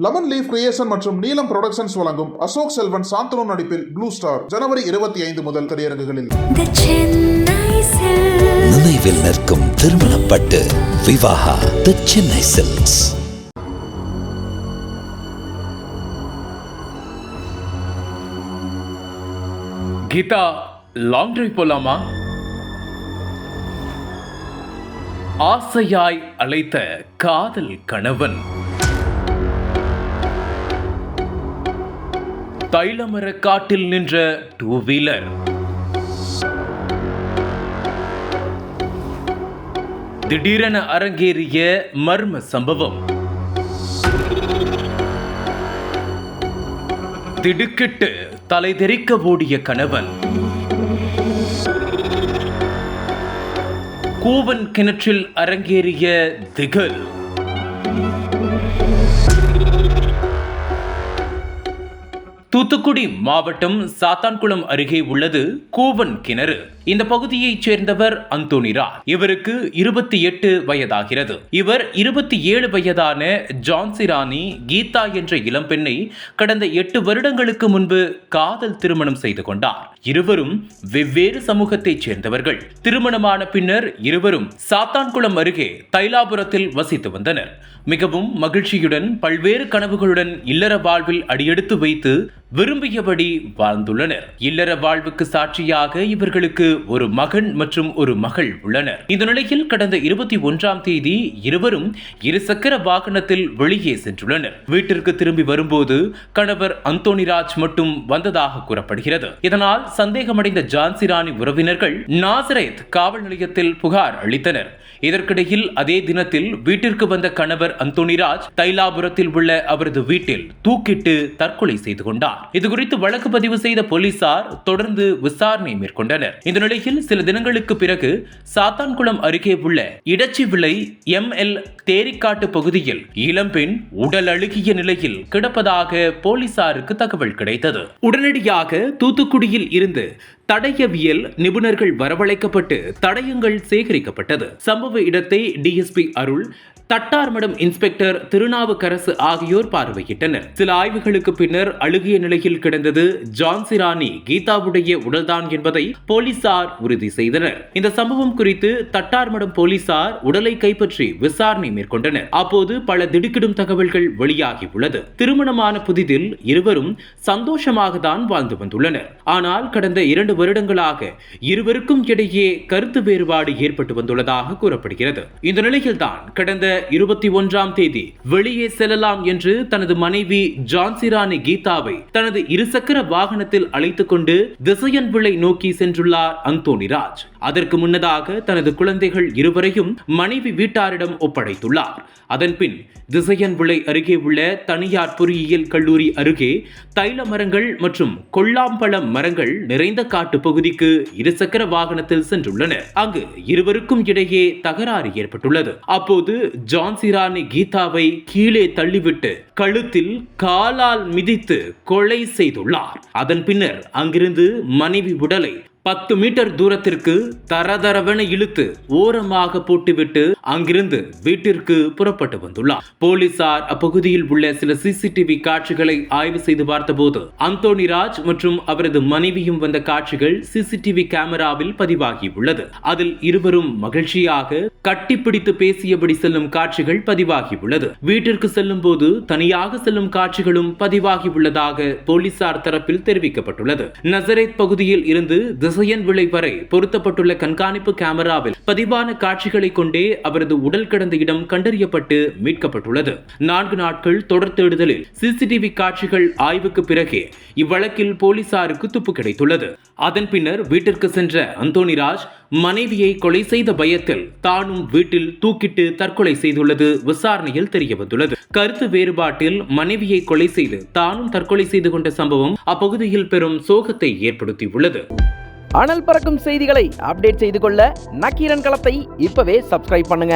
Lemon leaf creation மற்றும் நீலம் productions வழங்கும் அசோக் செல்வன் சாந்தனு நடிப்பில் ப்ளூ ஸ்டார் ஜனவரி 25 முதல் திரையரங்குகளில். நினைவில் நிற்கும் திருமணப்பட்டு Vivaha the Chennai silks. Geetha, long drive போலாமா? ஆசையாய் அழைத்த காதல் கணவன். தைலமர காட்டில் நின்ற டூ வீலர். திடீரென அரங்கேறிய மர்ம சம்பவம். திடுக்கிட்டு தலை தெறிக்க ஓடிய கணவன். கூவன் கிணற்றில் அரங்கேறிய திகழ். தூத்துக்குடி மாவட்டம் சாத்தான்குளம் அருகே உள்ளது கூவன் கிணறு. இந்த பகுதியைச் சேர்ந்தவர் அந்தோனிராஜ். இவருக்கு 28 வயதாகிறது. இவர் 27 வயதான ஜான்சிராணி கீதா என்ற இளம்பெண்ணை கடந்த 8 வருடங்களுக்கு முன்பு காதல் திருமணம் செய்து கொண்டார். இருவரும் வெவ்வேறு சமூகத்தைச் சேர்ந்தவர்கள். திருமணமான பின்னர் இருவரும் சாத்தான்குளம் அருகே தைலாபுரத்தில் வசித்து வந்தனர். மிகவும் மகிழ்ச்சியுடன் பல்வேறு கனவுகளுடன் இல்லற வாழ்வில் அடியெடுத்து வைத்து விரும்பியபடி வாழ்ந்துள்ளனர். இல்லற வாழ்வுக்கு சாட்சியாக இவர்களுக்கு ஒரு மகன் மற்றும் ஒரு மகள் உள்ளனர். இந்த நிலையில் கடந்த 21ஆம் தேதி இருவரும் இருசக்கர வாகனத்தில் வெளியே சென்றுள்ளனர். வீட்டிற்கு திரும்பி வரும்போது கணவர் அந்தோனிராஜ் மட்டும் வந்ததாக கூறப்படுகிறது. இதனால் சந்தேகமடைந்த ஜான்சிராணி உறவினர்கள் நாசரேத் காவல் நிலையத்தில் புகார் அளித்தனர். இதற்கிடையில் அதே தினத்தில் வீட்டிற்கு வந்த கணவர் அந்தோனிராஜ் தைலாபுரத்தில் உள்ள அவரது வீட்டில் தூக்கிட்டு தற்கொலை செய்து கொண்டார். இதுகுறித்து வழக்கு பதிவு செய்த போலீசார் தொடர்ந்து விசாரணை மேற்கொண்டனர். இந்த நிலையில் சில தினங்களுக்கு பிறகு சாத்தான்குளம் அருகே உள்ள இடச்சிவிளை ML தேரிக்காட்டு பகுதியில் இளம்பெண் உடல் அழுகிய நிலையில் கிடப்பதாக போலீசாருக்கு தகவல் கிடைத்தது. உடனடியாக தூத்துக்குடியில் இருந்து தடயவியல் நிபுணர்கள் வரவழைக்கப்பட்டு தடயங்கள் சேகரிக்கப்பட்டது. சம்பவ இடத்தை DSP அருள், தட்டார்மடம் இன்ஸ்பெக்டர் திருநாவுக்கரசு ஆகியோர் பார்வையிட்டனர். சில ஆய்வுகளுக்கு பின்னர் அழுகிய நிலையில் கிடந்தது ஜான்சிராணி கீதாவுடைய உடல்தான் என்பதை போலீசார் உறுதி செய்தனர். இந்த சம்பவம் குறித்து தட்டார்மடம் போலீசார் உடலை கைப்பற்றி விசாரணை மேற்கொண்டனர். அப்போது பல திடுக்கிடும் தகவல்கள் வெளியாகி உள்ளது. திருமணமான புதிதில் இருவரும் சந்தோஷமாக தான் வாழ்ந்து வந்துள்ளனர். ஆனால் கடந்த 2 வருடங்களாக இருவருக்கும் இடையே கருத்து வேறுபாடு ஏற்பட்டு வந்துள்ளதாக கூறப்படுகிறது. இந்த நிலையில்தான் கடந்த 21ஆம் தேதி வெளியே செல்லலாம் என்று தனது மனைவி ஜான்சிராணி கீதாவை தனது இருசக்கர வாகனத்தில் அழைத்துக் கொண்டு திசையன்விளை நோக்கி சென்றுள்ளார் அந்தோனிராஜ். அதற்கு முன்னதாக தனது குழந்தைகள் இருவரையும் மனைவி வீட்டாரிடம் ஒப்படைத்துள்ளார். அதன்பின் திசையன்விளை அருகே உள்ள தனியார் பொறியியல் கல்லூரி அருகே தைல மரங்கள் மற்றும் கொல்லாம்பழ மரங்கள் நிறைந்த காட்டு பகுதிக்கு இருசக்கர வாகனத்தில் சென்றுள்ளனர். அங்கு இருவருக்கும் இடையே தகராறு ஏற்பட்டுள்ளது. அப்போது ஜான்சிராணி கீதாவை கீழே தள்ளிவிட்டு கழுத்தில் காலால் மிதித்து கொலை செய்துள்ளார். அதன் பின்னர் அங்கிருந்து மனைவி உடலை 10 மீட்டர் தூரத்திற்கு தரதரவென இழுத்து ஓரமாக போட்டுவிட்டு அங்கிருந்து வீட்டிற்கு புறப்பட்டு வந்துள்ளார். போலீசார் அப்பகுதியில் உள்ள சில CCTV காட்சிகளை ஆய்வு செய்து பார்த்தபோது அந்தோனிராஜ் மற்றும் அவரது மனைவியும் வந்த காட்சிகள் CCTV கேமராவில் பதிவாகி உள்ளது. அதில் இருவரும் மகிழ்ச்சியாக கட்டிப்பிடித்து பேசியபடி செல்லும் காட்சிகள் பதிவாகி உள்ளது. வீட்டிற்கு செல்லும் போது தனியாக செல்லும் காட்சிகளும் பதிவாகி உள்ளதாக போலீசார் தரப்பில் தெரிவிக்கப்பட்டுள்ளது. நசரேத் பகுதியில் இருந்து திசையன்விளை வரை பொருத்தப்பட்டுள்ள கண்காணிப்பு கேமராவில் பதிவான காட்சிகளை கொண்டே அவரது உடல் கிடந்த இடம் கண்டறியப்பட்டு மீட்கப்பட்டுள்ளது. 4 நாட்கள் தொடர் தேடுதலில் CCTV காட்சிகள் ஆய்வுக்கு பிறகே இவ்வழக்கில் போலீசாருக்கு துப்பு கிடைத்துள்ளது. அதன் பின்னர் வீட்டிற்கு சென்ற அந்தோனிராஜ் மனைவியை கொலை செய்த பயத்தில் தானும் வீட்டில் தூக்கிட்டு தற்கொலை செய்துள்ளது விசாரணையில் தெரிய வந்துள்ளது. கருத்து வேறுபாட்டில் மனைவியை கொலை செய்து தானும் தற்கொலை செய்து கொண்ட சம்பவம் அப்பகுதியில் பெரும் சோகத்தை ஏற்படுத்தியுள்ளது. அனல் பறக்கும் செய்திகளை அப்டேட் செய்து கொள்ள நக்கீரன் களத்தை இப்பவே சப்ஸ்கிரைப் பண்ணுங்க.